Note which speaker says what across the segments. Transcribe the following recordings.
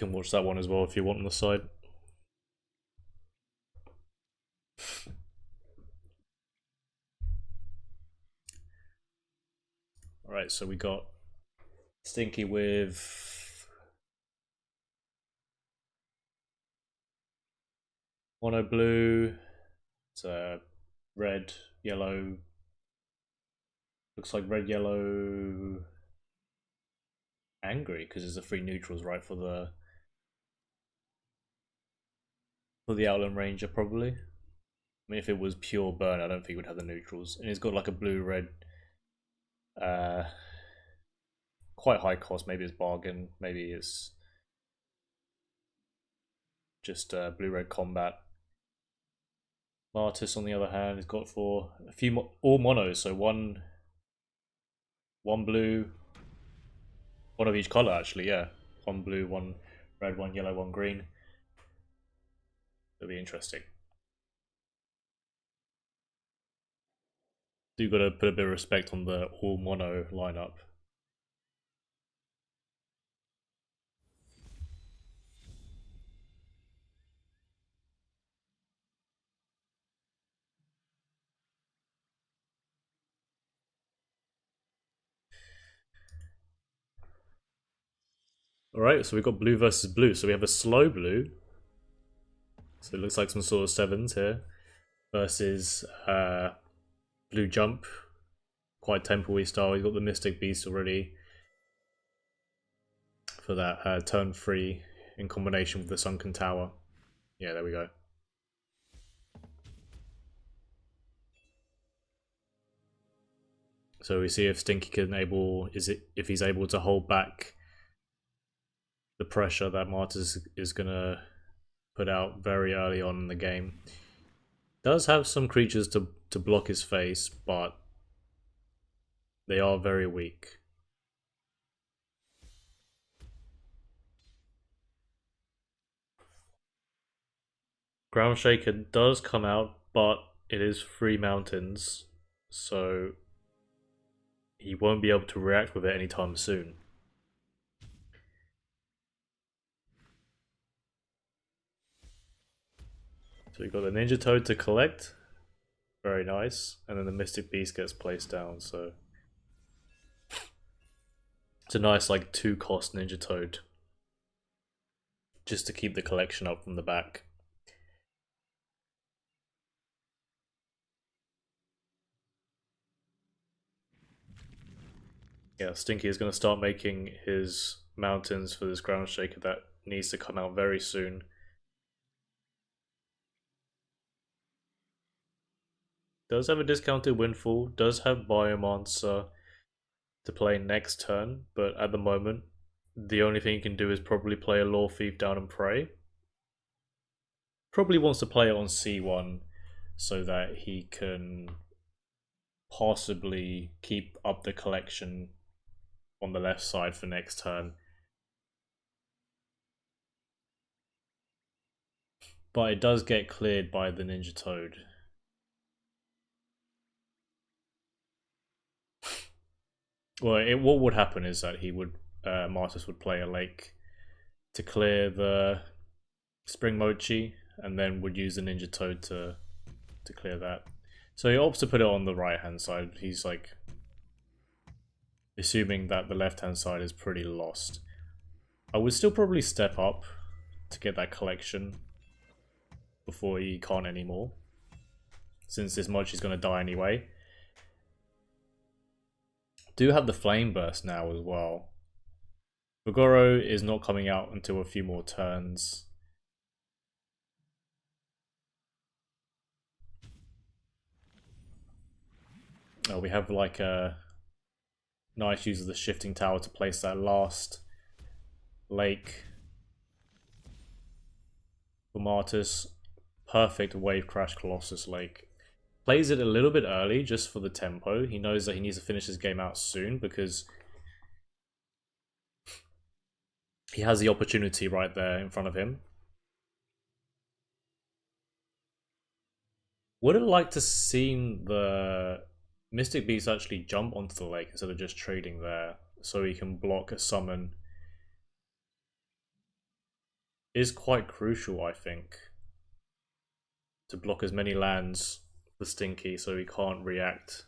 Speaker 1: can watch that one as well if you want on the side. Alright, so we got Stinky with mono blue. It's red, yellow. Looks like red, yellow, angry because there's the three neutrals, right, for the Outland Ranger probably. I mean, if it was pure burn, I don't think it would have the neutrals. And it's got like a blue red, quite high cost. Maybe it's bargain. Maybe it's just blue red combat. Martus, on the other hand, has got for a few all monos, so one blue, one of each color actually. Yeah, one blue, one red, one yellow, one green. It'll be interesting. Do gotta put a bit of respect on the all mono lineup. Alright, so we've got blue versus blue. So we have a slow blue. So it looks like some sort of sevens here. Versus blue jump. Quite tempo-y style. He's got the Mystic Beast already. For that turn 3 in combination with the Sunken Tower. Yeah, there we go. So we see if Stinky can if he's able to hold back the pressure that Martus is gonna put out very early on in the game. Does have some creatures to block his face, but they are very weak. Ground Shaker does come out, but it is 3 mountains, so he won't be able to react with it anytime soon. So we've got the Ninja Toad to collect. Very nice. And then the Mystic Beast gets placed down, so it's a nice like 2-cost Ninja Toad. Just to keep the collection up from the back. Yeah, Stinky is going to start making his mountains for this Ground Shaker that needs to come out very soon. Does have a discounted Windfall, does have Biomancer to play next turn, but at the moment, the only thing he can do is probably play a Lore Thief down and pray. Probably wants to play it on C1 so that he can possibly keep up the collection on the left side for next turn. But it does get cleared by the Ninja Toad. Well, what would happen is that he would, Martus would play a lake to clear the Spring Mochi, and then would use the Ninja Toad to clear that. So he opts to put it on the right hand side. He's like assuming that the left hand side is pretty lost. I would still probably step up to get that collection before he can't anymore, since this Mochi's going to die anyway. Do have the Flame Burst now as well. Bogoro is not coming out until a few more turns. Oh, we have like a nice use of the Shifting Tower to place that last lake for Martus. Perfect Wave Crash Colossus Lake. Plays it a little bit early just for the tempo. He knows that he needs to finish his game out soon because he has the opportunity right there in front of him. Would have liked to seen the Mystic Beast actually jump onto the lake instead of just trading there, so he can block a summon is quite crucial, I think, to block as many lands for Stinky so he can't react.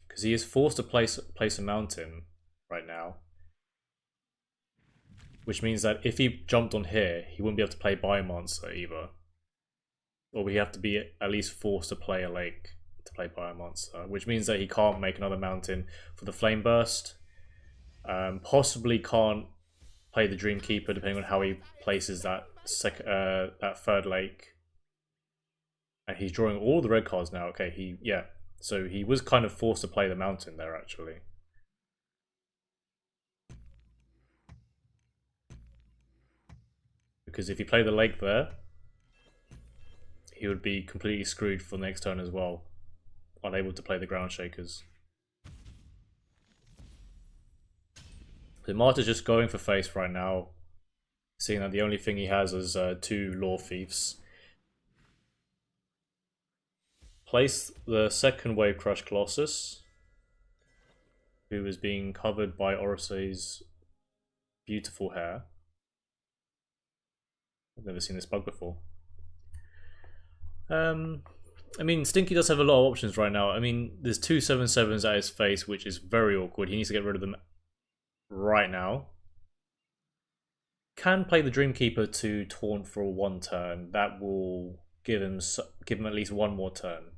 Speaker 1: Because he is forced to place a mountain right now. Which means that if he jumped on here, he wouldn't be able to play Biomonster either. Or we have to be at least forced to play a lake to play Biomonster. Which means that he can't make another mountain for the Flame Burst. Possibly can't play the Dreamkeeper depending on how he places that third lake. And he's drawing all the red cards now. Okay, so he was kind of forced to play the mountain there actually. Because if he played the lake there, he would be completely screwed for the next turn as well. Unable to play the Ground Shakers. So Martus just going for face right now. Seeing that the only thing he has is 2 Lore Fiefs. Place the second Wave Crush Colossus, who is being covered by Orosei's beautiful hair. I've never seen this bug before. I mean, Stinky does have a lot of options right now. I mean, there's 2 7/7s at his face, which is very awkward. He needs to get rid of them right now. Can play the Dreamkeeper to taunt for 1 turn. That will give him at least 1 more turn.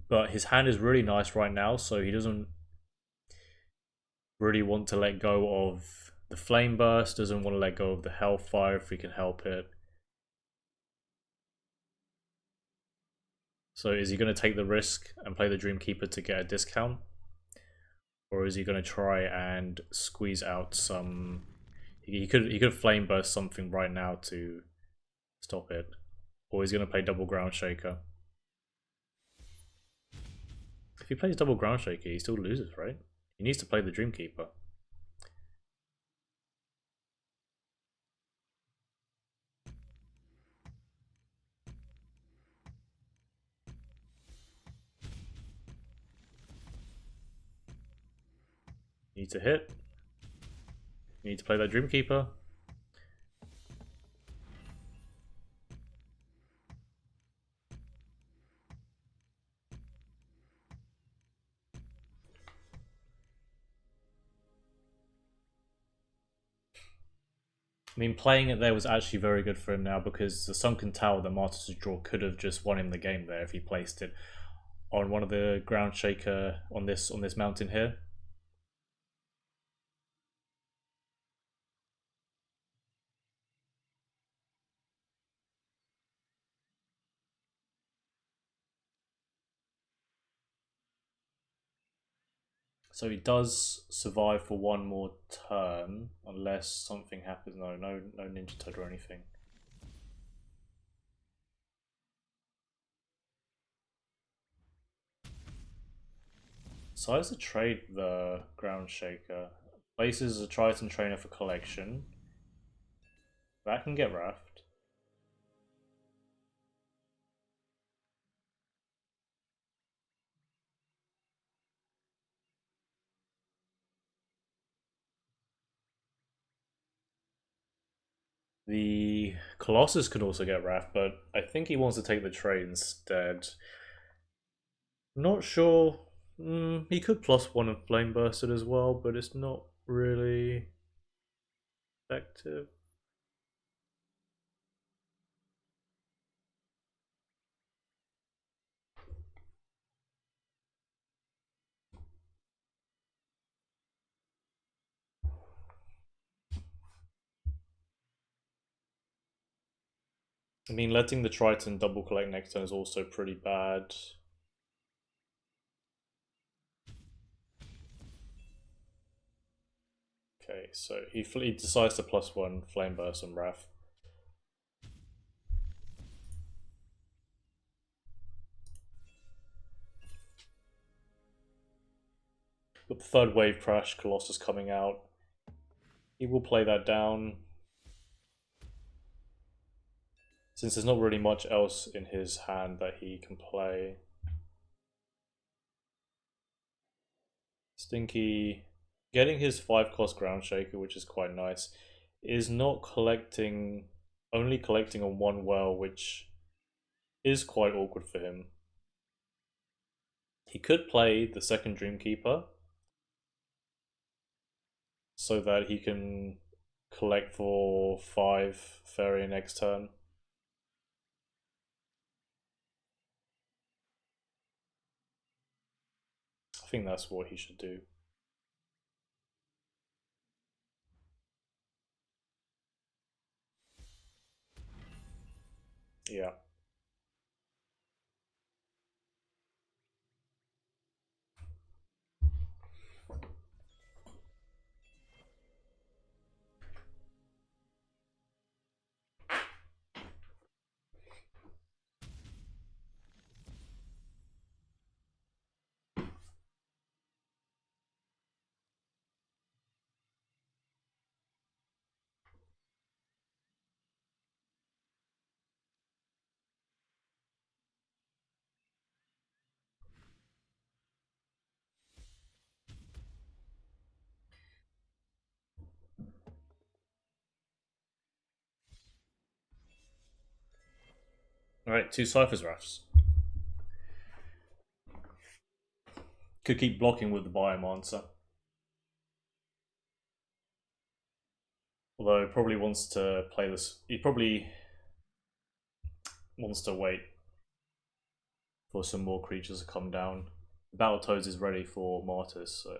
Speaker 1: But his hand is really nice right now, so he doesn't really want to let go of the Flame Burst, doesn't want to let go of the Hellfire if we can help it. So is he going to take the risk and play the Dreamkeeper to get a discount? Or is he going to try and squeeze out some... He could Flame Burst something right now to stop it. Or he's going to play double Ground Shaker. If he plays double Ground Shaker, he still loses, right? He needs to play the Dreamkeeper. You need to hit. You need to play that Dreamkeeper. I mean, playing it there was actually very good for him now because the Sunken Tower that Martus' draw could have just won him the game there if he placed it on one of the Ground Shaker on this mountain here. So he does survive for 1 more turn unless something happens. No Ninja Toad or anything. Decides to trade the Ground Shaker. Places a Triton Trainer for collection. That can get Raft. The Colossus could also get Raft, but I think he wants to take the trade instead. Not sure. He could +1 and Flame Burst it as well, but it's not really effective. I mean, letting the Triton double collect next turn is also pretty bad. Okay, so he decides to +1 Flame Burst and Wrath. Got the third Wave Crash, Colossus coming out. He will play that down. Since there's not really much else in his hand that he can play. Stinky getting his 5-cost Ground Shaker, which is quite nice, is not collecting, only collecting on one well, which is quite awkward for him. He could play the second Dreamkeeper so that he can collect for 5 Fairy next turn. I think that's what he should do. Yeah. Alright, 2 Cypher's Rafts. Could keep blocking with the Biomancer. Although he probably wants to play this. He probably wants to wait for some more creatures to come down. Battletoads is ready for Martus, so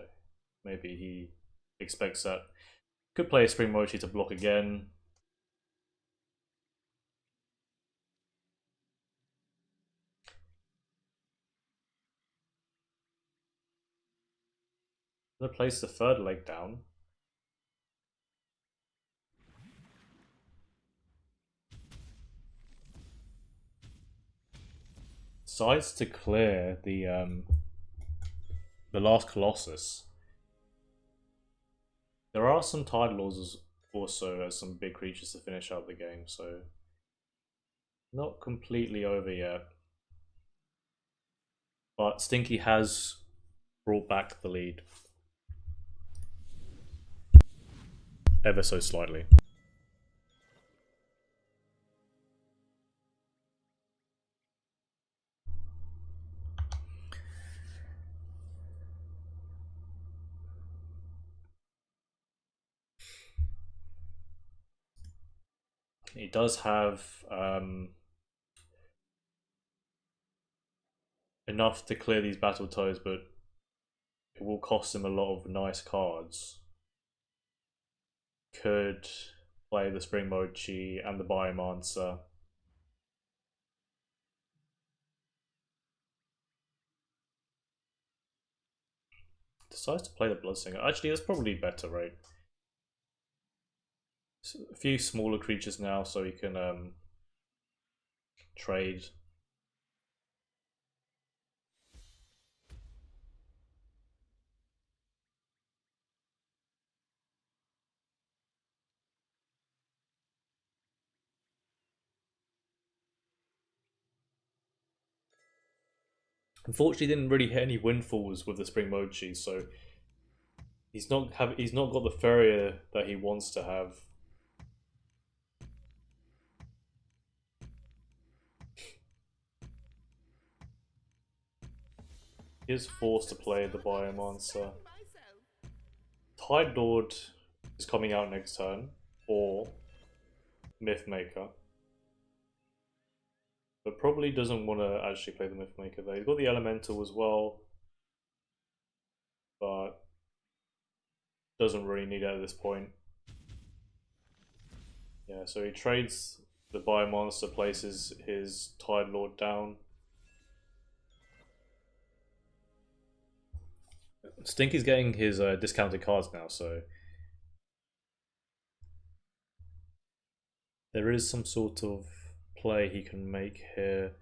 Speaker 1: maybe he expects that. Could play a Spring Mochi to block again. I'm gonna place the third leg down. Decides to clear the last Colossus. There are some Tide Lords also as some big creatures to finish out the game, so not completely over yet. But Stinky has brought back the lead. Ever so slightly. He does have enough to clear these Battletoads, but it will cost him a lot of nice cards. Could play the Spring Mochi and the Biomancer. Decides to play the Bloodsinger. Actually, that's probably better, right? A few smaller creatures now, so he can trade. Unfortunately, didn't really hit any windfalls with the Spring Mochi, so he's not got the Ferrier that he wants to have. He is forced to play the Biomancer. Tide Lord is coming out next turn, or Mythmaker. But probably doesn't want to actually play the Mythmaker there. He's got the Elemental as well, but doesn't really need it at this point. Yeah, so he trades the Biomonster, places his Tide Lord down. Stinky's getting his discounted cards now, so there is some sort of play he can make here.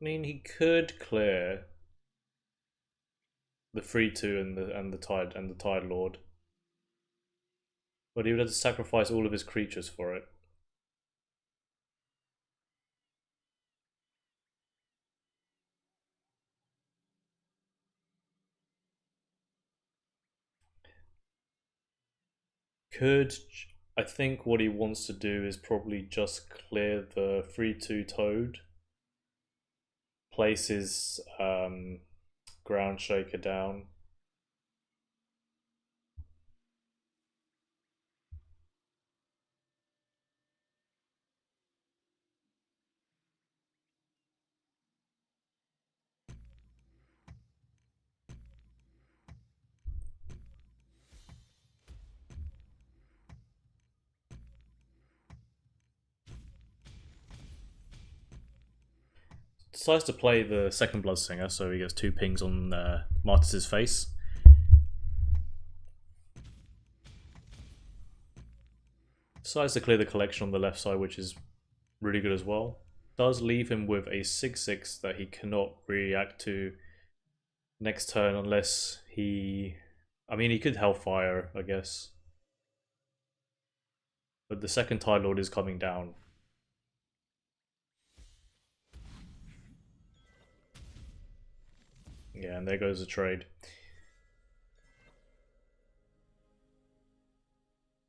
Speaker 1: I mean, he could clear the 3/2 and the Tide Lord, but he would have to sacrifice all of his creatures for it. Could I think what he wants to do is probably just clear the 3-2 toad, place his ground shaker down. Decides to play the second Bloodsinger, so he gets 2 pings on Martus's face. Decides to clear the collection on the left side, which is really good as well. Does leave him with a 6-6 that he cannot react to next turn unless he... I mean, he could Hellfire, I guess. But the second Tide Lord is coming down. Yeah, and there goes the trade.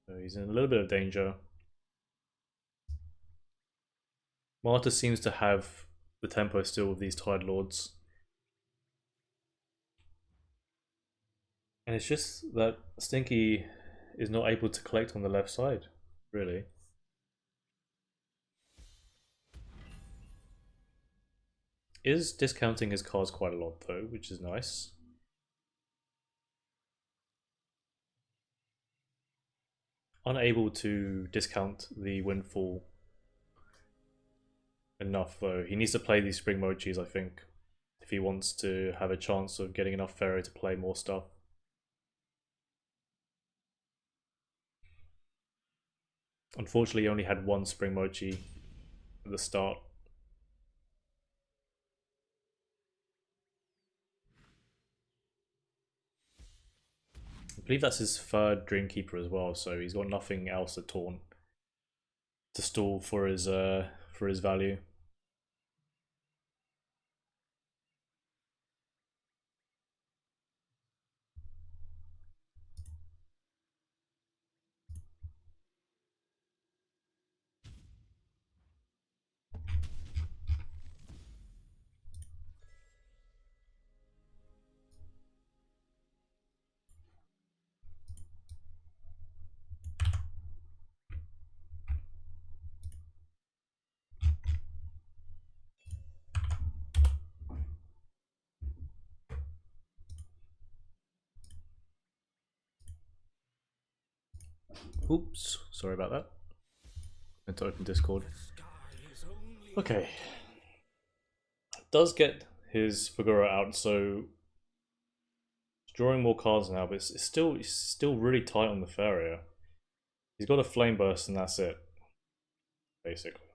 Speaker 1: So he's in a little bit of danger. Martus seems to have the tempo still with these Tide Lords. And it's just that Stinky is not able to collect on the left side, really. Is discounting his cards quite a lot though, which is nice. Unable to discount the windfall enough though. He needs to play these spring mochis, I think, if he wants to have a chance of getting enough Pharaoh to play more stuff. Unfortunately, he only had 1 spring mochi at the start. I believe that's his 3rd Dreamkeeper as well, so he's got nothing else to taunt to stall for his value. Oops, sorry about that. Meant to open Discord. Okay. Does get his Figura out, so drawing more cards now, but it's still really tight on the Farrier. He's got a Flame Burst and that's it, basically.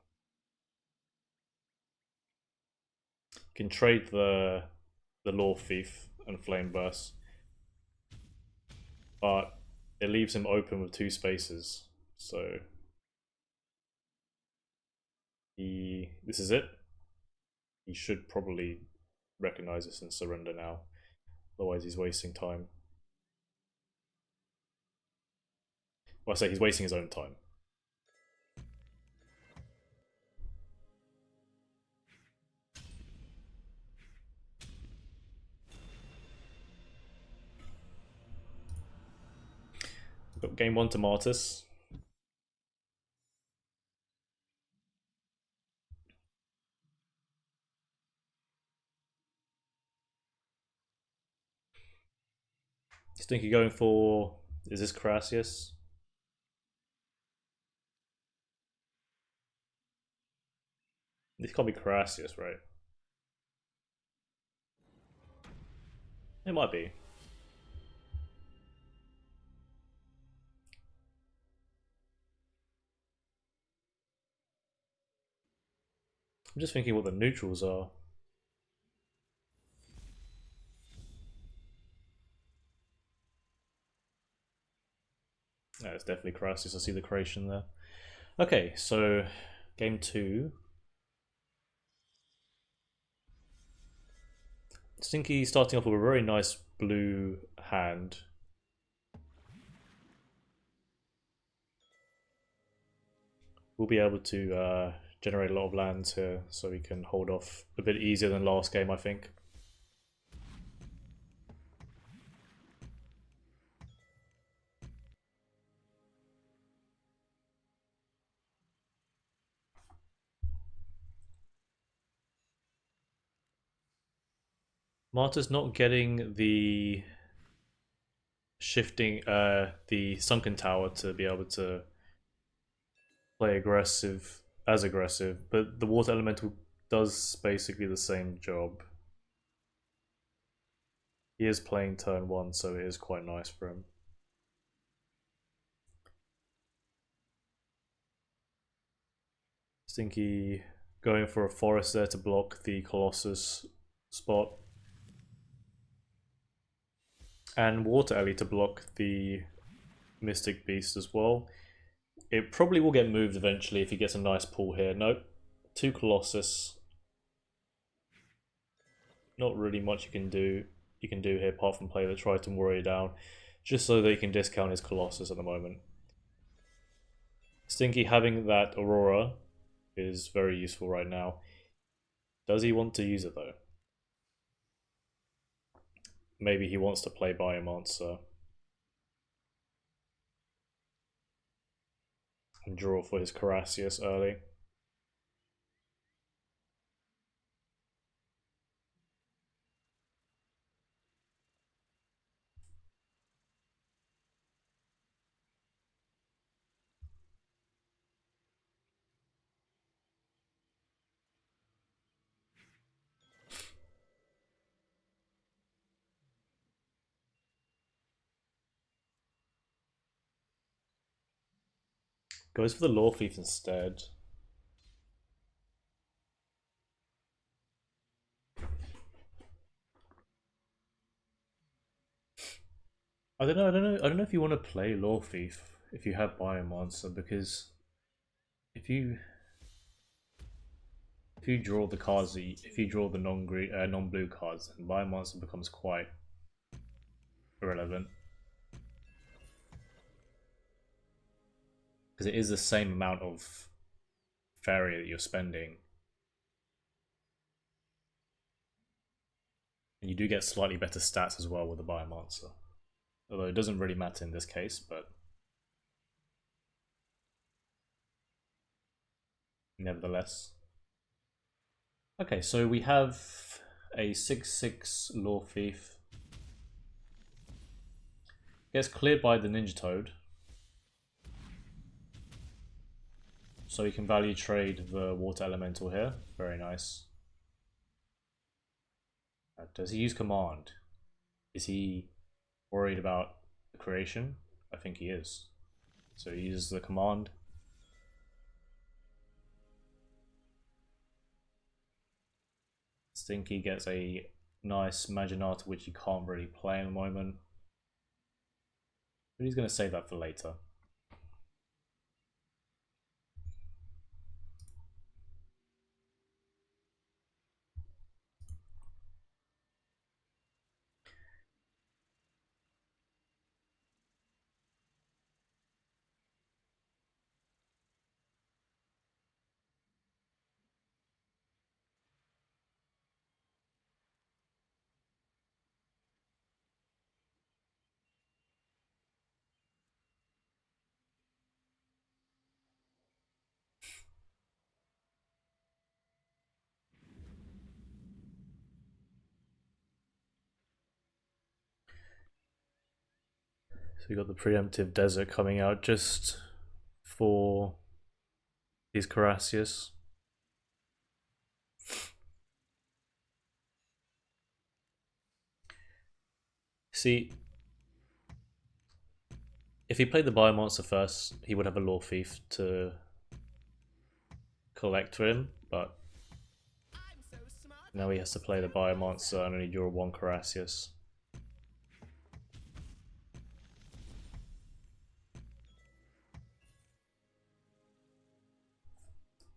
Speaker 1: Can trade the Law Thief and Flame Burst, but it leaves him open with 2 spaces. So this is it. He should probably recognize this and surrender now. Otherwise he's wasting time. Well, I say he's wasting his own time. We've got game 1 to Martus. Stinky going for... is this Crassius? This can't be Crassius, right? It might be. I'm just thinking what the neutrals are. No, it's definitely Crassius. I see the creation there. Okay, so game 2. Stinky starting off with a very nice blue hand. we'll be able to generate a lot of lands here, so we can hold off a bit easier than last game, I think. Martus not getting the shifting, the sunken tower to be able to play aggressive, as aggressive, but the water elemental does basically the same job. He is playing turn 1, so it is quite nice for him. Stinky going for a forest there to block the Colossus spot. And Water Ellie to block the Mystic Beast as well. It probably will get moved eventually if he gets a nice pull here. Nope. 2 Colossus. Not really much you can do here apart from play the Triton Warrior down, just so they can discount his Colossus at the moment. Stinky having that Aurora is very useful right now. Does he want to use it though? Maybe he wants to play Biomancer and draw for his Carassius early. Goes for the Law Thief instead. I don't know if you want to play Law Thief if you have Biomancer, because if you draw the cards, if you draw the non-blue cards, then Biomancer becomes quite irrelevant. Because it is the same amount of fairy that you're spending. And you do get slightly better stats as well with the Biomancer. Although it doesn't really matter in this case, but nevertheless. Okay, so we have a 6/6 Law Thief. Gets cleared by the Ninja Toad. So you can value trade the Water Elemental here. Very nice. Does he use Command? Is he worried about the creation? I think he is. So he uses the Command. Stinky gets a nice Maginata, which he can't really play in the moment. But he's going to save that for later. So we got the preemptive desert coming out just for these Carassius. See, if he played the Biomonster first, he would have a Law Thief to collect for him, but now he has to play the Biomonster and only draw 1 Carassius.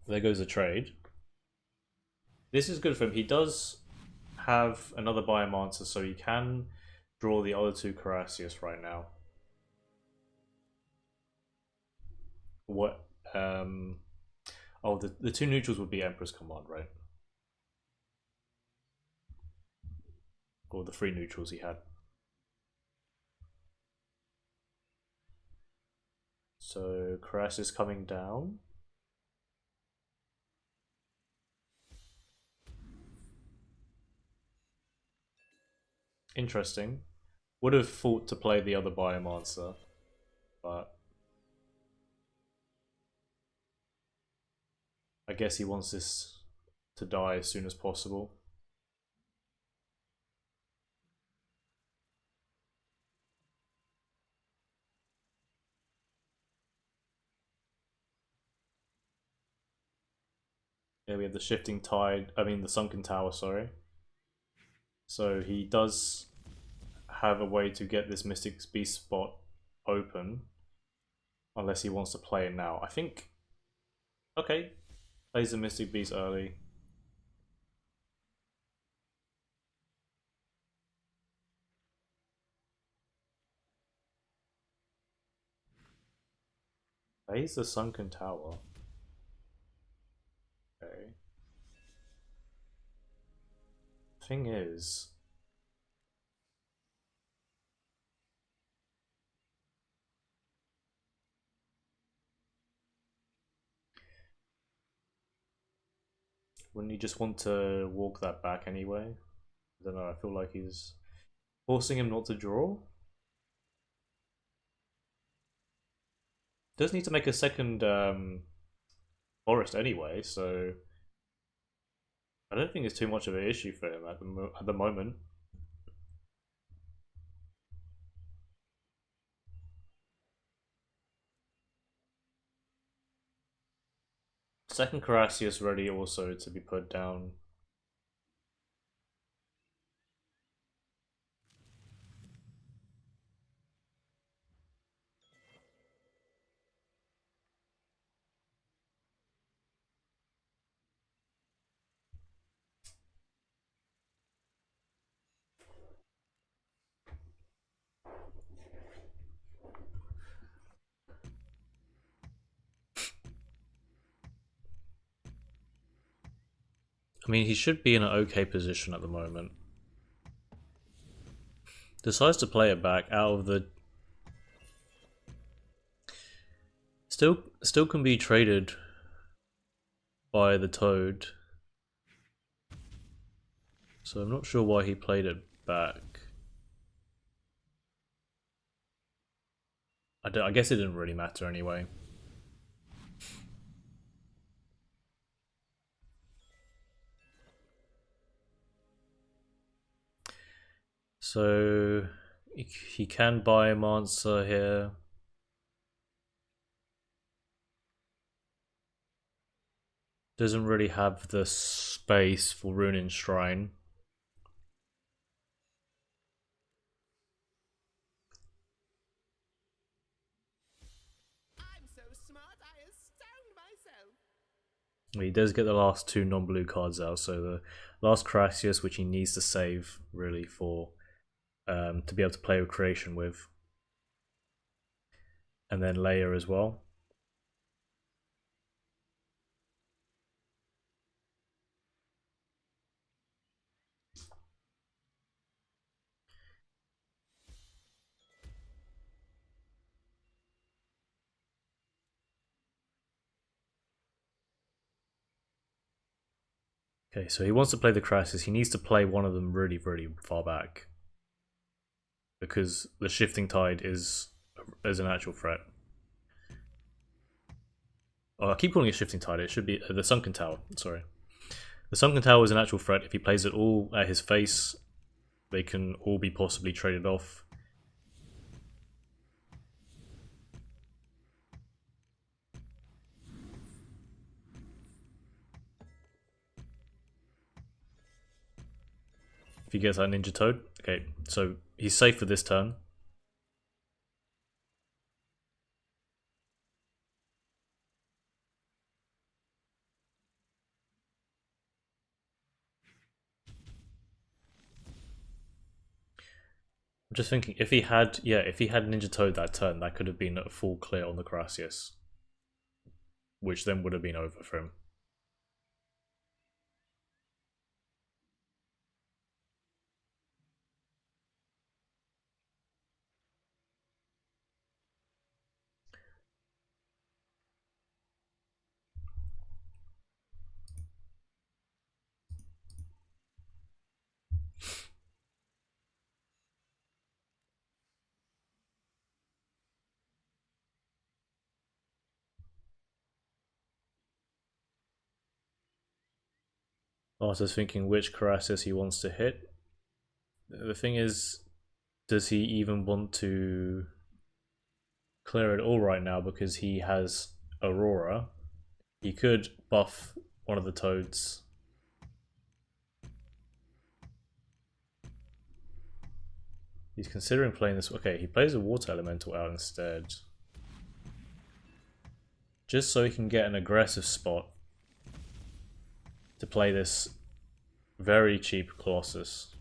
Speaker 1: There goes a trade. This is good for him. He does have another Biomancer, so he can draw the other 2 Carassius right now. What Oh, the two neutrals would be Emperor's Command, right? Or the three neutrals he had. So Crass is coming down. Interesting. Would have thought to play the other Biomancer, but I guess he wants this to die as soon as possible. Yeah, we have the Shifting Tide, the Sunken Tower, sorry. So he does have a way to get this Mystic Beast spot open, unless he wants to play it now. I think, okay, plays the Mystic Beast early. Plays the Sunken Tower. Okay. Thing is, wouldn't he just want to walk that back anyway? I don't know, I feel like he's forcing him not to draw. Does need to make a second forest anyway, so I don't think it's too much of an issue for him at the moment. Second Carassius ready also to be put down. I mean, he should be in an okay position at the moment. Decides to play it back out of the... Still can be traded by the Toad. So I'm not sure why he played it back. I guess it didn't really matter anyway. So he can buy a answer here. Doesn't really have the space for Runin Shrine.
Speaker 2: I'm so smart, I astound myself.
Speaker 1: He does get the last two non-blue cards out, so the last Carassius, which he needs to save really for to be able to play with Creation with, and then Leia as well. Okay, so he wants to play the Carassius. He needs to play one of them really, really far back, because the Shifting Tide is an actual threat. Oh, I keep calling it Shifting Tide. It should be the Sunken Tower. Sorry. The Sunken Tower is an actual threat. If he plays it all at his face, they can all be possibly traded off. If he gets that Ninja Toad. Okay, so he's safe for this turn. I'm just thinking, if he had Ninja Toad that turn, that could have been a full clear on the Carassius. which then would have been over for him. Arthur's thinking which Karasis he wants to hit. The thing is, does he even want to clear it all right now because he has Aurora? He could buff one of the toads. He's considering playing this. Okay, he plays a water elemental out instead. Just so he can get an aggressive spot to play this very cheap Colossus.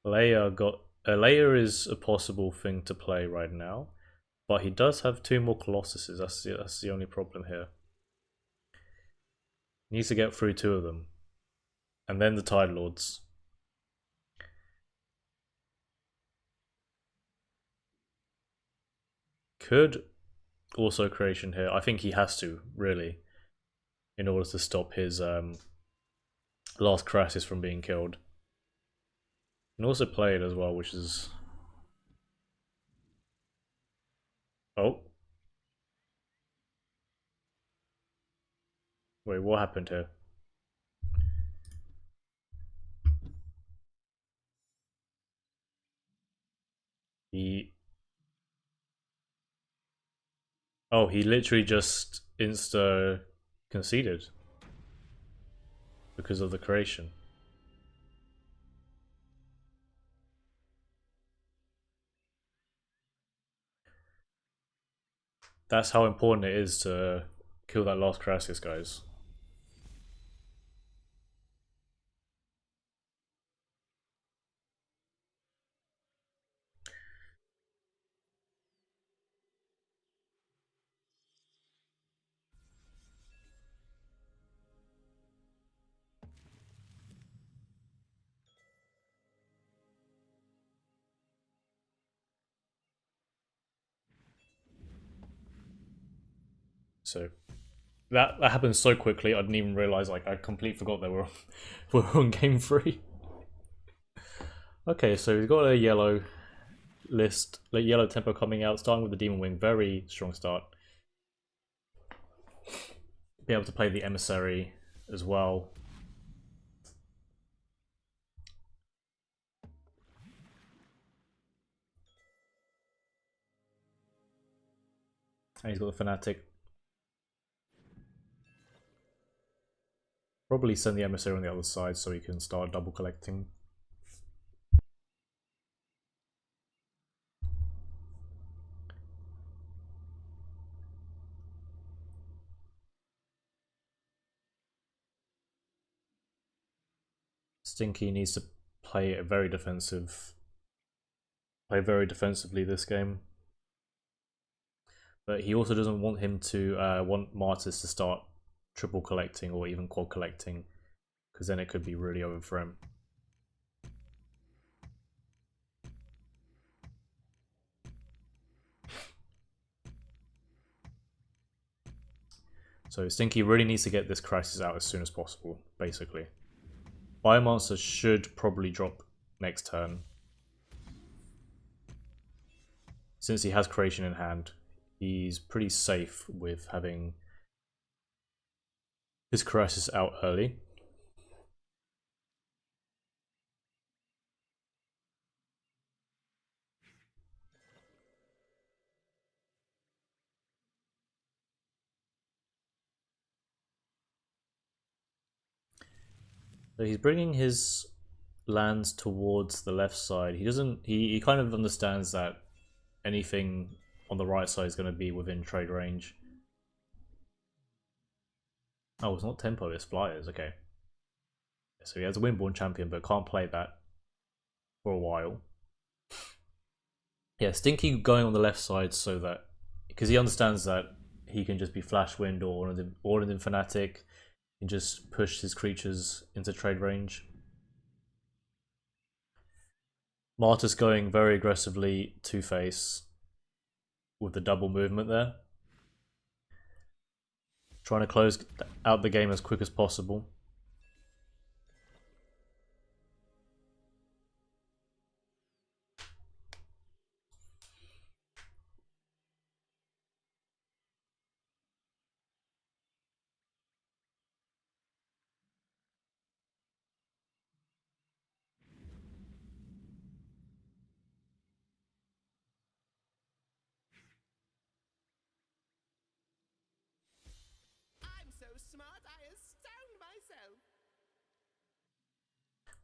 Speaker 1: Leia is a possible thing to play right now, but he does have 2 more Colossuses. That's the only problem here. He needs to get through 2 of them, and then the Tide Lords. Could also creation here. I think he has to, really, in order to stop his last Crassus from being killed. And also play it as well, which is... Oh. Wait, what happened here? Oh, he literally just insta conceded because of the creation. That's how important it is to kill that last Crassus, guys. So that happened so quickly, I didn't even realize. Like, I completely forgot that we're on game 3. Okay, so we've got a yellow list, like yellow tempo coming out, starting with the Demon Wing. Very strong start. Be able to play the Emissary as well. And he's got the Fanatic. Probably send the Emissary on the other side so he can start double collecting. Stinky needs to play very defensively this game. But he also doesn't want him to want Martus to start triple collecting or even quad collecting, because then it could be really over for him. So Stinky really needs to get this crisis out as soon as possible, basically. Biomonster should probably drop next turn, since he has creation in hand. He's pretty safe with having his crisis out early. So he's bringing his lands towards the left side. He doesn't. He kind of understands that anything on the right side is going to be within trade range. Oh, it's not tempo, it's flyers. Okay. So he has a Windborn champion, but can't play that for a while. Yeah, Stinky going on the left side so that because he understands that he can just be Flash Wind or Ornament Fanatic and just push his creatures into trade range. Martus going very aggressively two-face with the double movement there. Trying to close out the game as quick as possible.
Speaker 2: I'm so smart, I astound myself.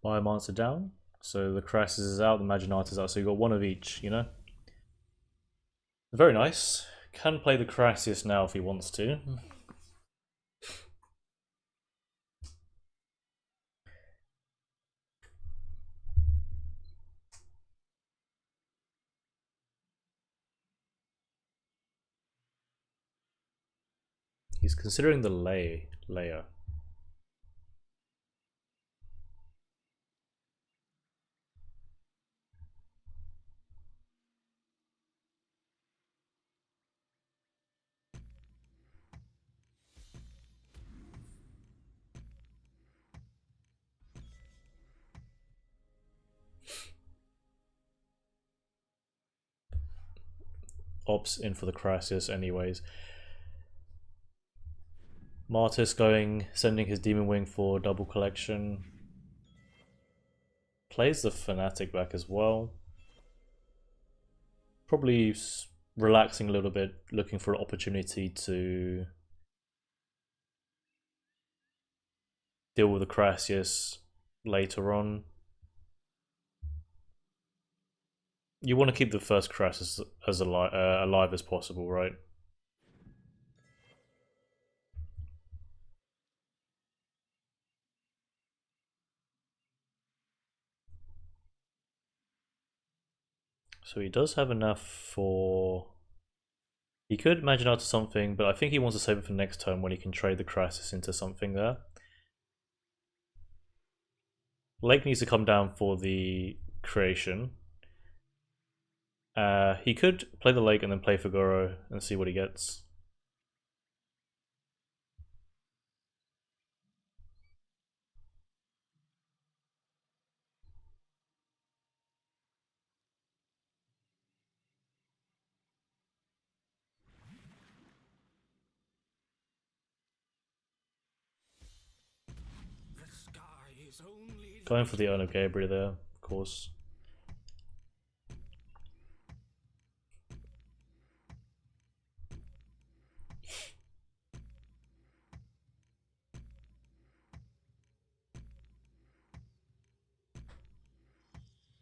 Speaker 1: Biomancer down. So the Crassus is out, the Maginatus is out, so you've got one of each, you know? Very nice. Can play the Crassus now if he wants to. He's considering the layer. Opts in for the Crassus anyways. Martus sending his Demon Wing for double collection. Plays the Fanatic back as well. Probably relaxing a little bit, looking for an opportunity to deal with the Crassus later on. You want to keep the first Crassus as alive as possible, right? So he does have enough for... He could imagine out to something, but I think he wants to save it for next turn when he can trade the Crassus into something there. Lake needs to come down for the creation. He could play the Lake and then play Figuro and see what he gets. Going for the Urn of Gabriel there, of course.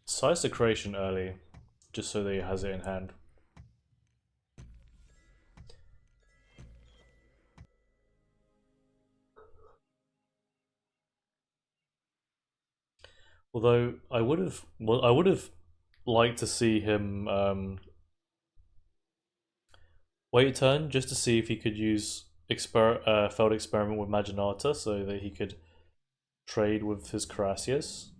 Speaker 1: Size the creation early, just so that he has it in hand. Although I would have liked to see him wait a turn just to see if he could use failed experiment with Maginata so that he could trade with his Crassus.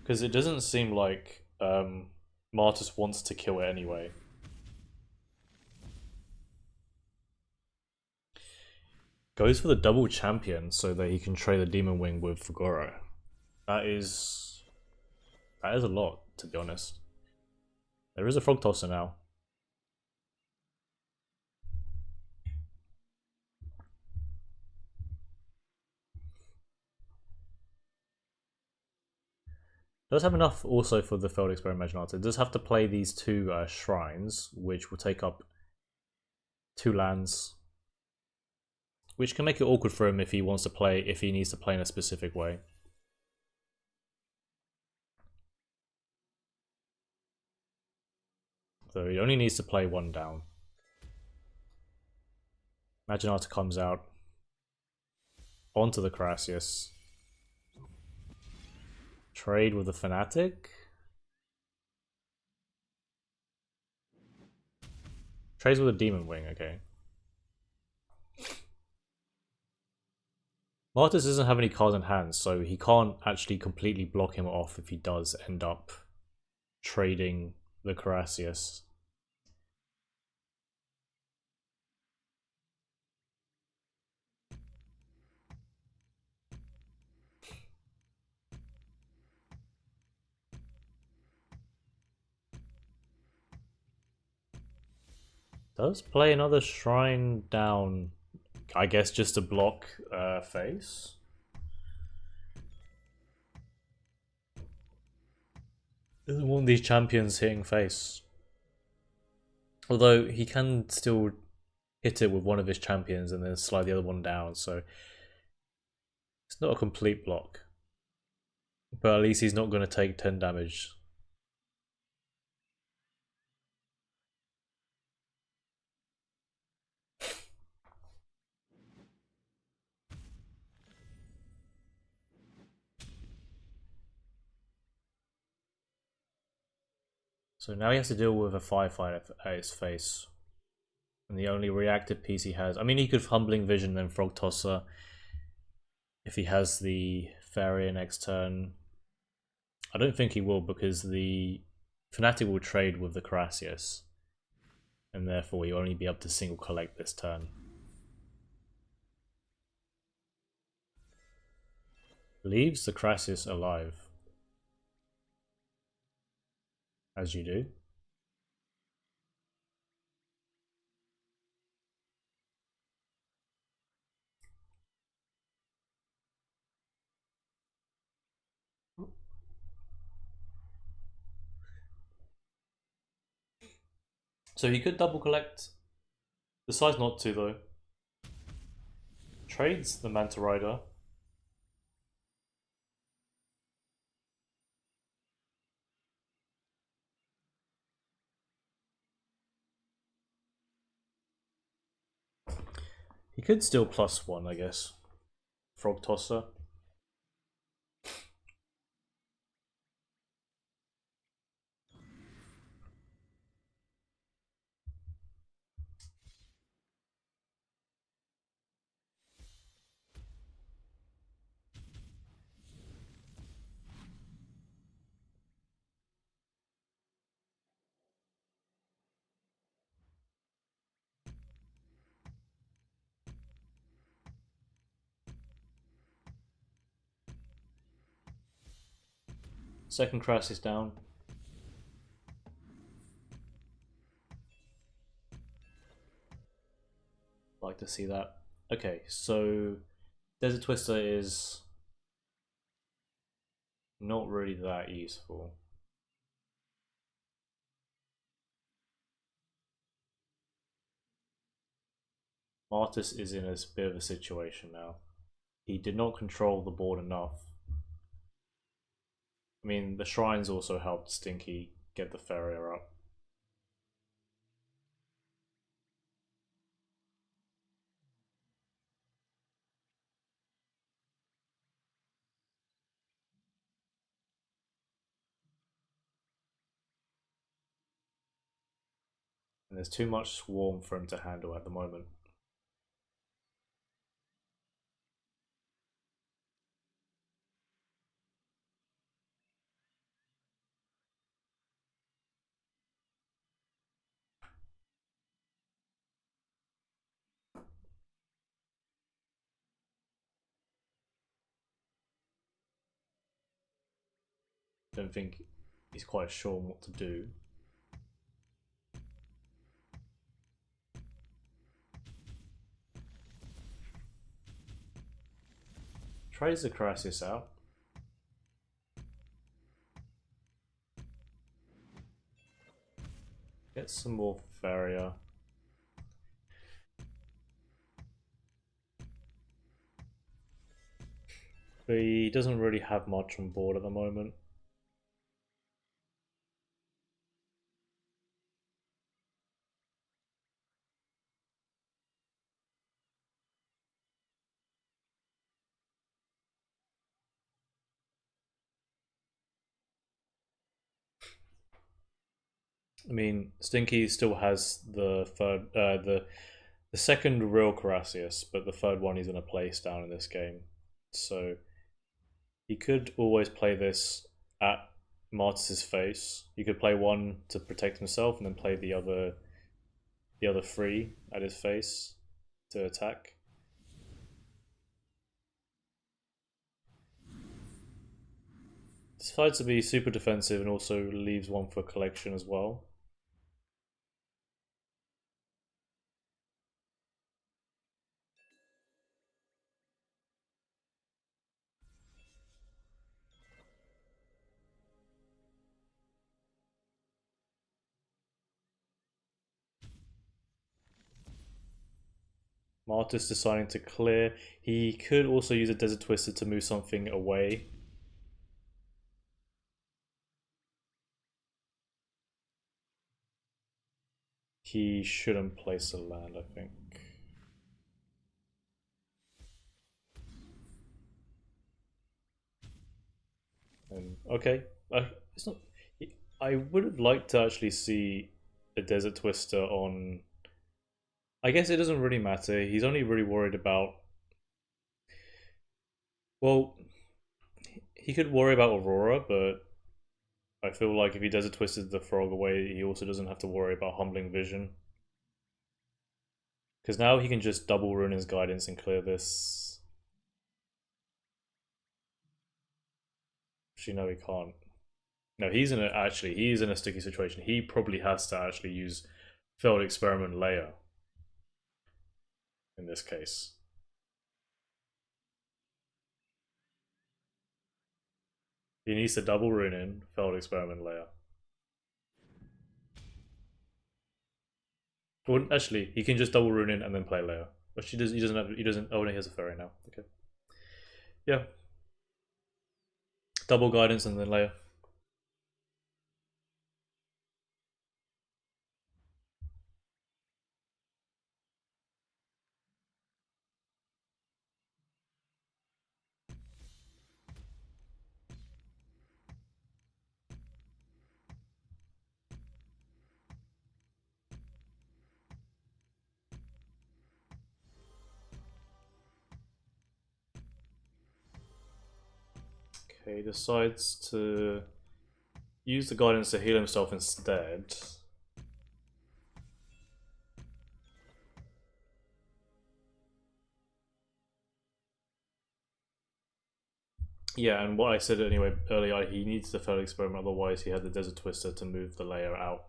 Speaker 1: Because it doesn't seem like Martus wants to kill it anyway. Goes for the double champion so that he can trade the Demon Wing with Figuro. That is a lot, to be honest. There is a Frog Tosser now. Does have enough also for the failed experiment Maginata. It does have to play these two shrines, which will take up 2 lands, which can make it awkward for him if he needs to play in a specific way. So he only needs to play 1 down. Maginata comes out onto the Crassus. Trade with the Fanatic? Trades with a Demon Wing, okay. Martus doesn't have any cards in hand, so he can't actually completely block him off if he does end up trading the Carassius. Does play another Shrine down, I guess, just to block face? Doesn't want these champions hitting face. Although he can still hit it with one of his champions and then slide the other one down, so it's not a complete block. But at least he's not going to take 10 damage. So now he has to deal with a firefight at his face. And the only reactive piece he has... I mean, he could Humbling Vision and Frog Tosser if he has the Farrier next turn. I don't think he will because the Fnatic will trade with the Carassius. And therefore he'll only be able to single collect this turn. Leaves the Carassius alive. As you do. So he could double collect. Decides not to though. Trades the Manta Rider. He could still +1, I guess. Frog Tosser. Second Crass is down. Like to see that. Okay, so Desert Twister is not really that useful. Martus is in a bit of a situation now. He did not control the board enough. I mean, the shrines also helped Stinky get the Farrier up. And there's too much swarm for him to handle at the moment. Don't think he's quite sure what to do. Tries the Carassius out. Get some more Farrier. But he doesn't really have much on board at the moment. I mean, Stinky still has the third, the second real Carassius, but the third one he's going to place down in this game. So he could always play this at Martus's face. You could play one to protect himself, and then play the other three at his face to attack. Decides to be super defensive and also leaves one for collection as well. Martus deciding to clear. He could also use a Desert Twister to move something away. He shouldn't place a land, I think. And okay, it's not. I would have liked to actually see a Desert Twister on. I guess it doesn't really matter. He's only really worried about. Well, he could worry about Aurora, but I feel like if he Desert Twisted the frog away, he also doesn't have to worry about Humbling Vision. Because now he can just double ruin his guidance and clear this. Actually, no, he can't. No, he's in a sticky situation. He probably has to actually use Failed Experiment Layer in this case. He needs to double rune in Failed Experiment Layer. Well, actually, he can just double rune in and then play Layer. But he doesn't have. He doesn't. Oh, no, he has a fairy now. Okay. Yeah. Double guidance and then Layer. Okay, he decides to use the guidance to heal himself instead. Yeah, and what I said anyway earlier, he needs the Failed Experiment, otherwise he had the Desert Twister to move the Layer out.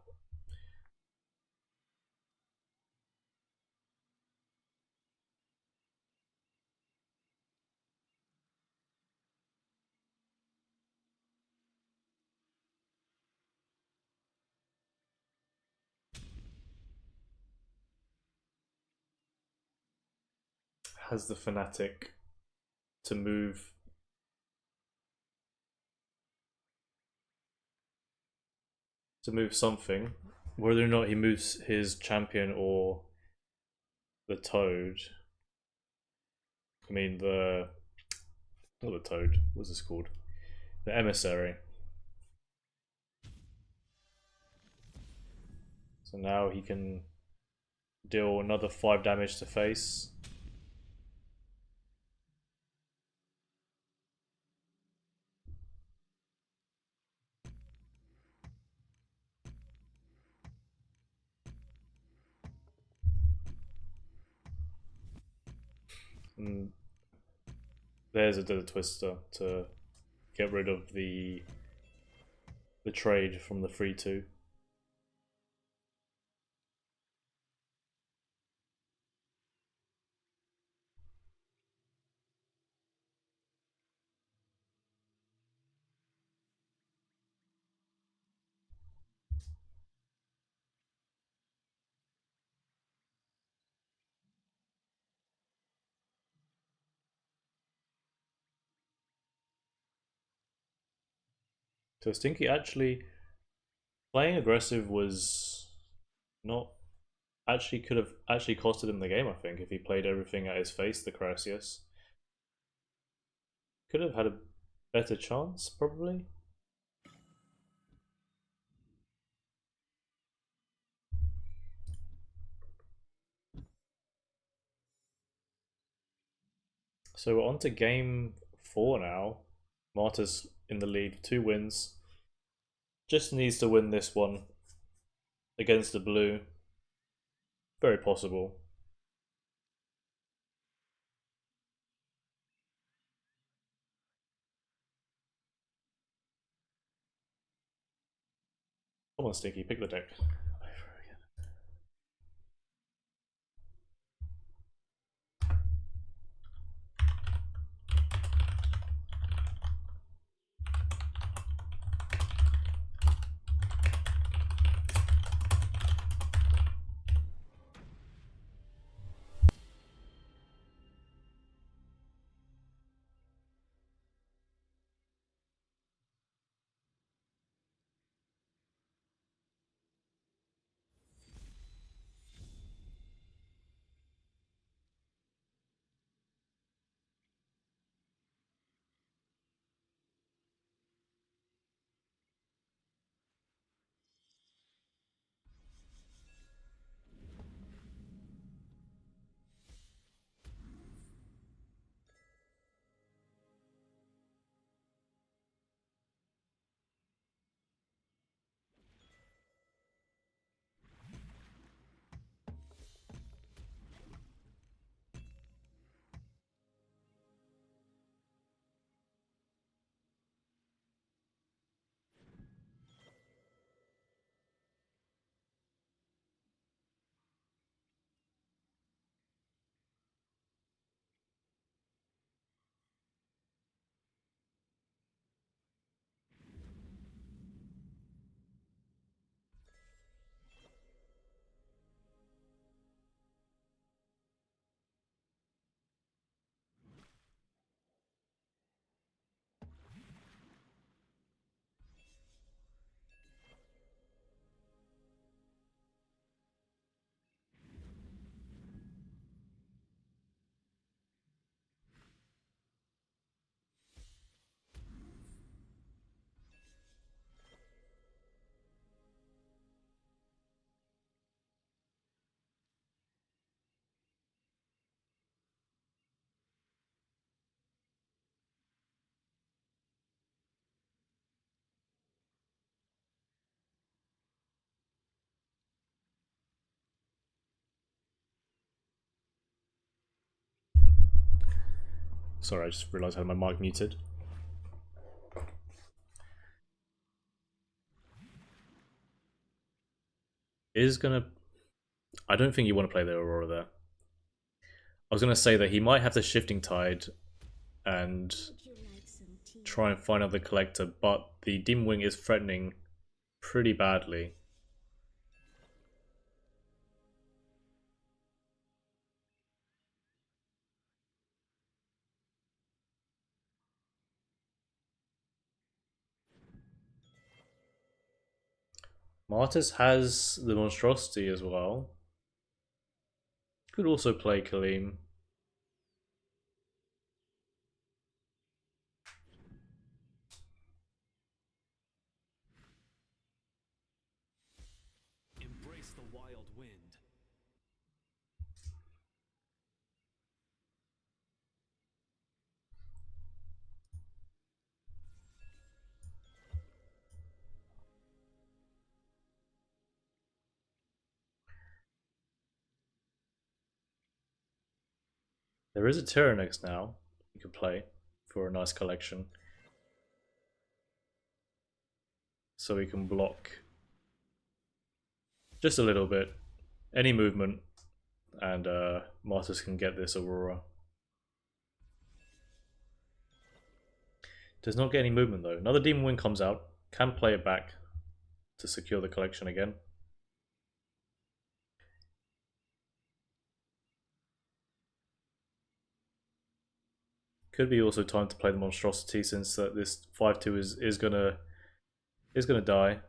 Speaker 1: Has the Fanatic to move something. Whether or not he moves his champion or the Toad. I mean not the Toad, what's this called? The Emissary. So now he can deal another 5 damage to face. And there's a Desert Twister to get rid of the trade from the 3-2. So Stinky actually playing aggressive was not actually could have actually costed him the game, I think, if he played everything at his face, the Carassius. Could have had a better chance, probably. So we're on to game 4 now. Martus in the lead, 2 wins. Just needs to win this one against the blue. Very possible. Come on, Stinky, pick the deck. Sorry, I just realised I had my mic muted. Is gonna... I don't think you want to play the Aurora there. I was gonna say that he might have the Shifting Tide and try and find out the Collector, but the Demon Wing is threatening pretty badly. Martus has the Monstrosity as well. Could also play Khalim.
Speaker 3: Embrace the wild wind.
Speaker 1: There is a Tyrannex now you could play for a nice collection. So we can block just a little bit, any movement, and Martus can get this Aurora. Does not get any movement though. Another Demon Wing comes out, can play it back to secure the collection again. Could be also time to play the Monstrosity since this 5-2 is gonna die.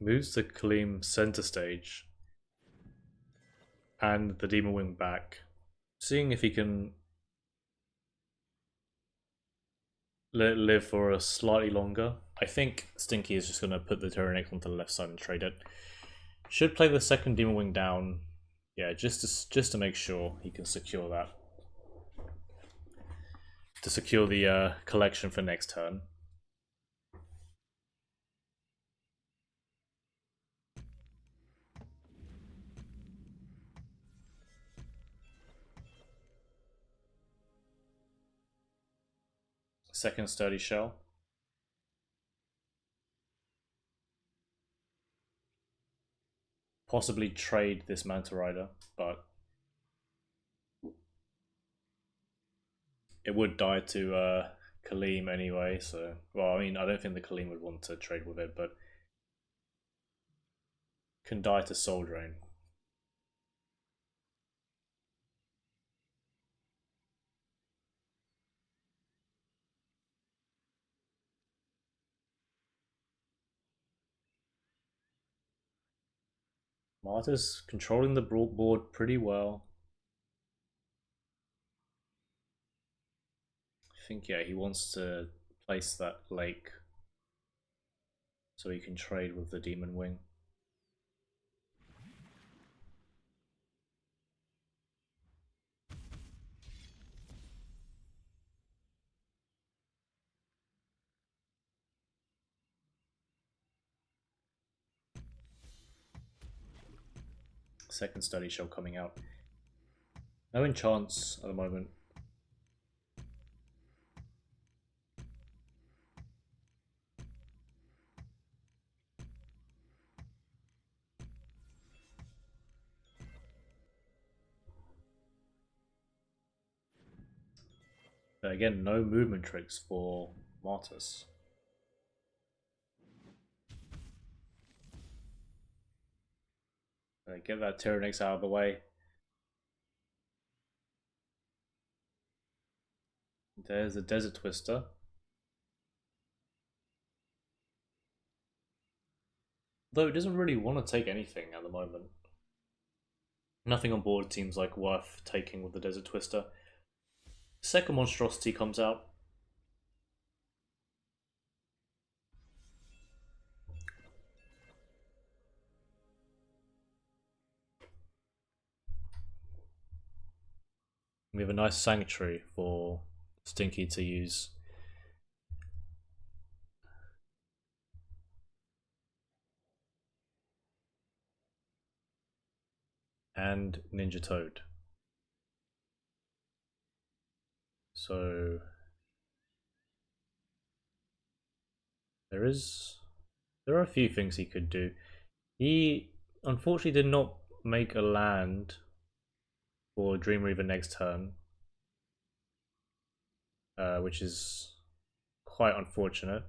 Speaker 1: Moves to Khalim center stage. and the Demon Wing back, seeing if he can let it live for a slightly longer. I think Stinky is just going to put the Tyrannex onto the left side and trade it. Should play the second Demon Wing down, yeah, just to make sure he can secure that. To secure the collection for next turn. Second Sturdy Shell. Possibly trade this Manta Rider, but it would die to Khalim anyway, so... Well, I mean, I don't think the Khalim would want to trade with it, but... Can die to Soul Drain. Martus controlling the board pretty well. I think, yeah, he wants to place that lake so he can trade with the Demon Wing. Second Study Shell coming out. No enchants at the moment. But again, no movement tricks for Martus. Get that Tyrannex out of the way. There's a Desert Twister. Though it doesn't really want to take anything at the moment. Nothing on board seems like worth taking with the Desert Twister. Second monstrosity comes out. We have a nice sanctuary for Stinky to use. And Ninja Toad. So there are a few things he could do. He unfortunately did not make a land for Dream Reaver next turn, which is quite unfortunate.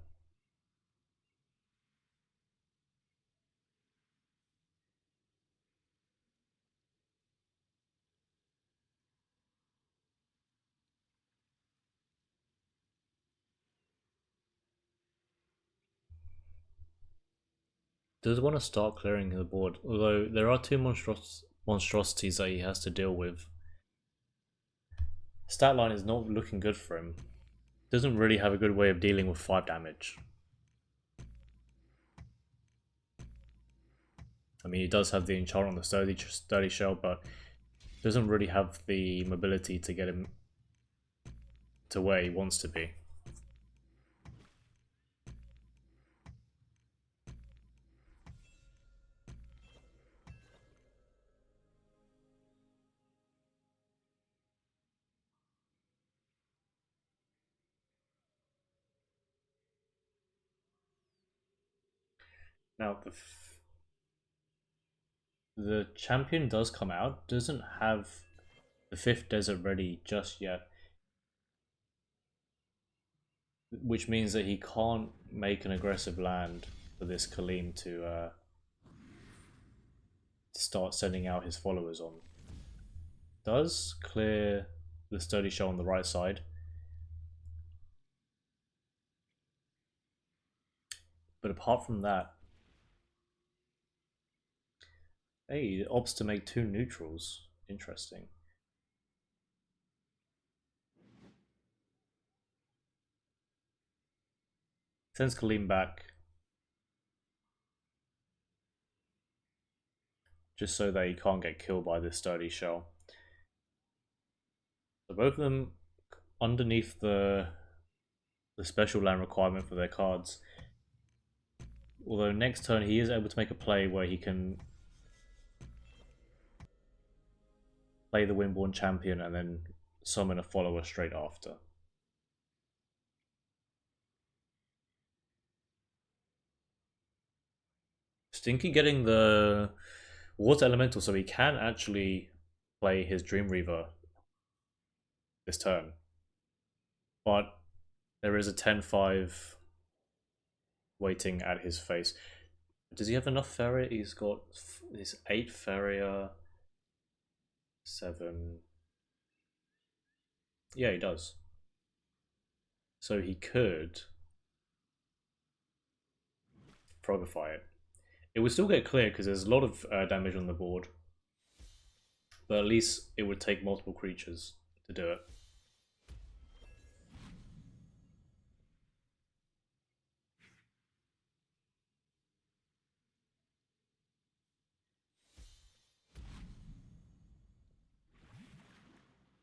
Speaker 1: Does want to start clearing the board, although there are two monstrosities that he has to deal with. Stat line is not looking good for him. Doesn't really have a good way of dealing with 5 damage. I mean, he does have the enchant on the sturdy shell, but doesn't really have the mobility to get him to where he wants to be. Now, the champion does come out, doesn't have the 5th desert ready just yet, which means that he can't make an aggressive land for this Khalim to start sending out his followers on. Does clear the sturdy shell on the right side, but apart from that, Hey, it opts to make 2 neutrals. Interesting. Sends Khalim back. Just so that he can't get killed by this sturdy shell. So both of them underneath the special land requirement for their cards. Although next turn he is able to make a play where he can play the Windborn Champion and then summon a follower straight after. Stinky getting the Water Elemental so he can actually play his Dream Reaver this turn. But there is a 10-5 waiting at his face. Does he have enough Farrier? He's got his 8 Farrier, 7. Yeah, he does. So he could Frogify it. It would still get clear because there's a lot of damage on the board. But at least it would take multiple creatures to do it.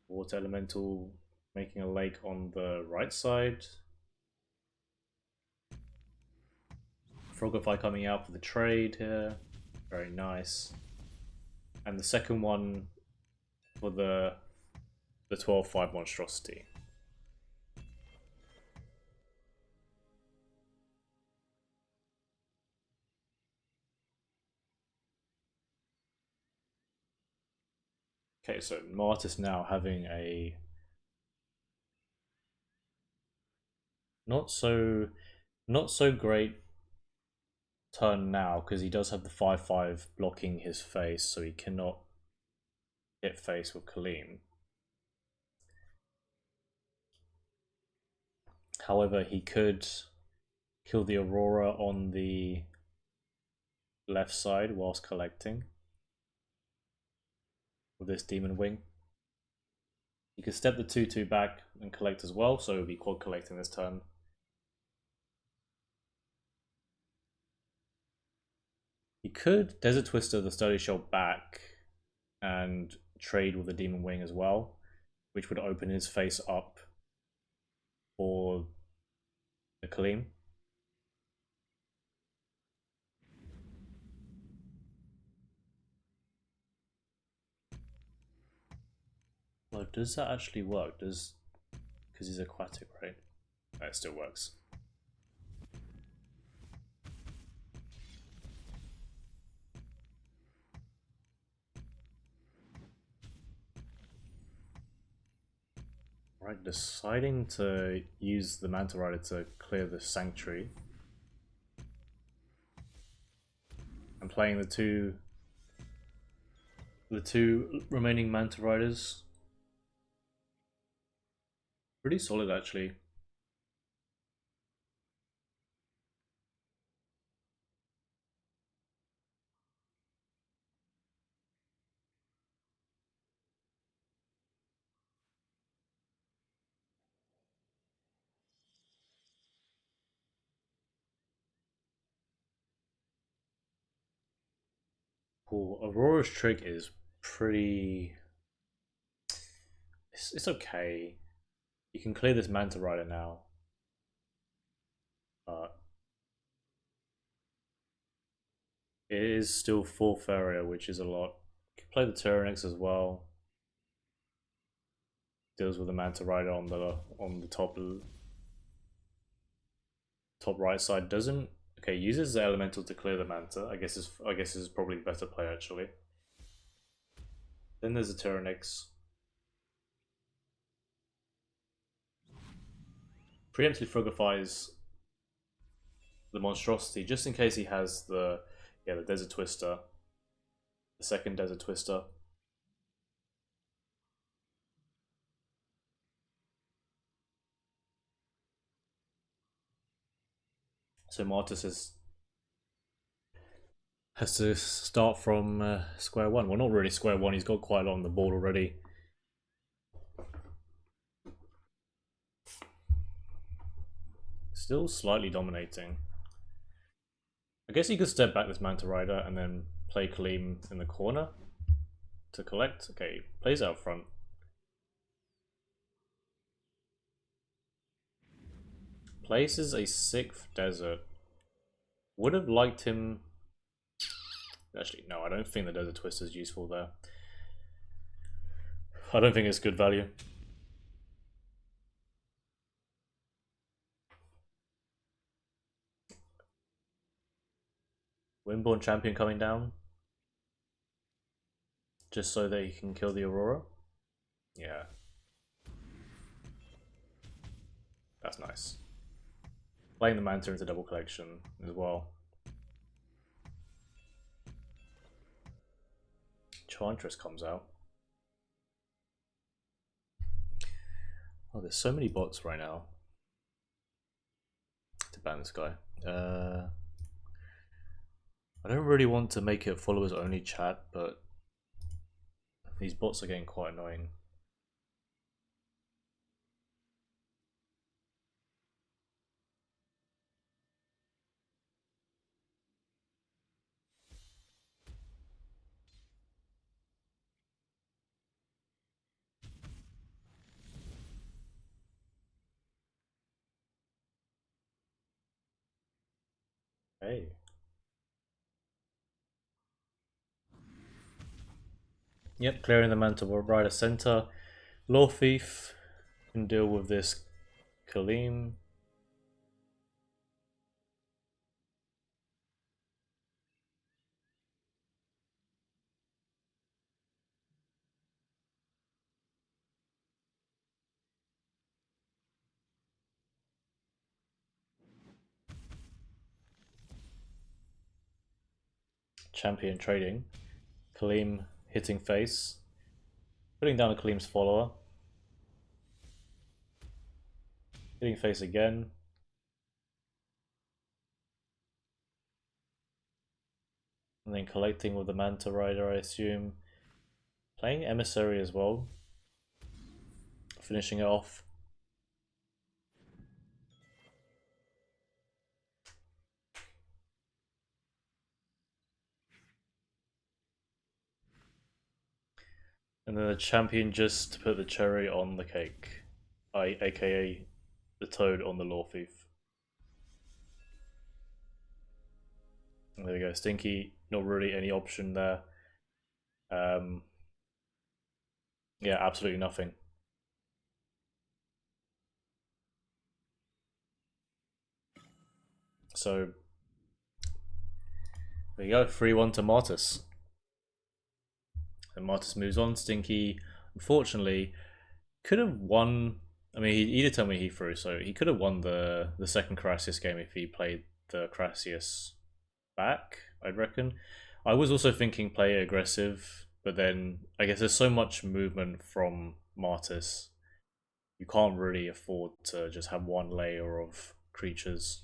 Speaker 1: Water Elemental making a lake on the right side. Frogify coming out for the trade here. Very nice. And the second one for the 12-5 monstrosity. Okay, so Martus now having a not so great turn now because he does have the 5-5 blocking his face, so he cannot hit face with Khalim. However, he could kill the Aurora on the left side whilst collecting with this Demon Wing. He could step the 2-2 back and collect as well, so it would be quad collecting this turn. He could Desert Twister the Sturdy Shell back and trade with the Demon Wing as well, which would open his face up for the Khalim. Well, does that actually work? Because he's aquatic, right? That still works. Right, deciding to use the Manta Rider to clear the Sanctuary. And playing the two remaining Manta Riders. Pretty solid, actually. Cool. Aurora's trick is pretty... It's okay. You can clear this Manta Rider now. It is still 4 Farrier, which is a lot. You can play the Tyrannix as well. Deals with the Manta Rider on the top right side. Doesn't uses the Elemental to clear the Manta. I guess is probably the better play actually. Then there's the Tyrannix. Preemptively Frugifies the monstrosity just in case he has the Desert Twister, the second Desert Twister. So Martus is has to start from square one. Well, not really square one. He's got quite a lot on the board already. Still slightly dominating. I guess he could step back this Manta Rider and then play Khalim in the corner to collect. Okay, plays out front. Places a 6th desert. Would have liked him. Actually, no, I don't think the Desert Twister is useful there. I don't think it's good value. Windborn Champion coming down. Just so that he can kill the Aurora. Yeah. That's nice. Playing the Manta into double collection as well. Enchantress comes out. Oh, there's so many bots right now to ban this guy. I don't really want to make it followers only chat, but these bots are getting quite annoying. Hey. Yep, clearing the Manta Rider center. Law Thief can deal with this Khalim. Champion trading. Khalim hitting face. Putting down a Khalim's follower. Hitting face again. And then collecting with the Manta Rider, I assume. Playing Emissary as well. Finishing it off. And then the champion just to put the cherry on the cake. AKA the toad on the Law Thief. And there we go, Stinky, not really any option there. Yeah, absolutely nothing. So there you go, 3-1 to Martus. And Martus moves on. Stinky, unfortunately, could have won. I mean, he did tell me he threw, so he could have won the second Crassius game if he played the Crassius back, I'd reckon. I was also thinking play aggressive, but then I guess there's so much movement from Martus. You can't really afford to just have one layer of creatures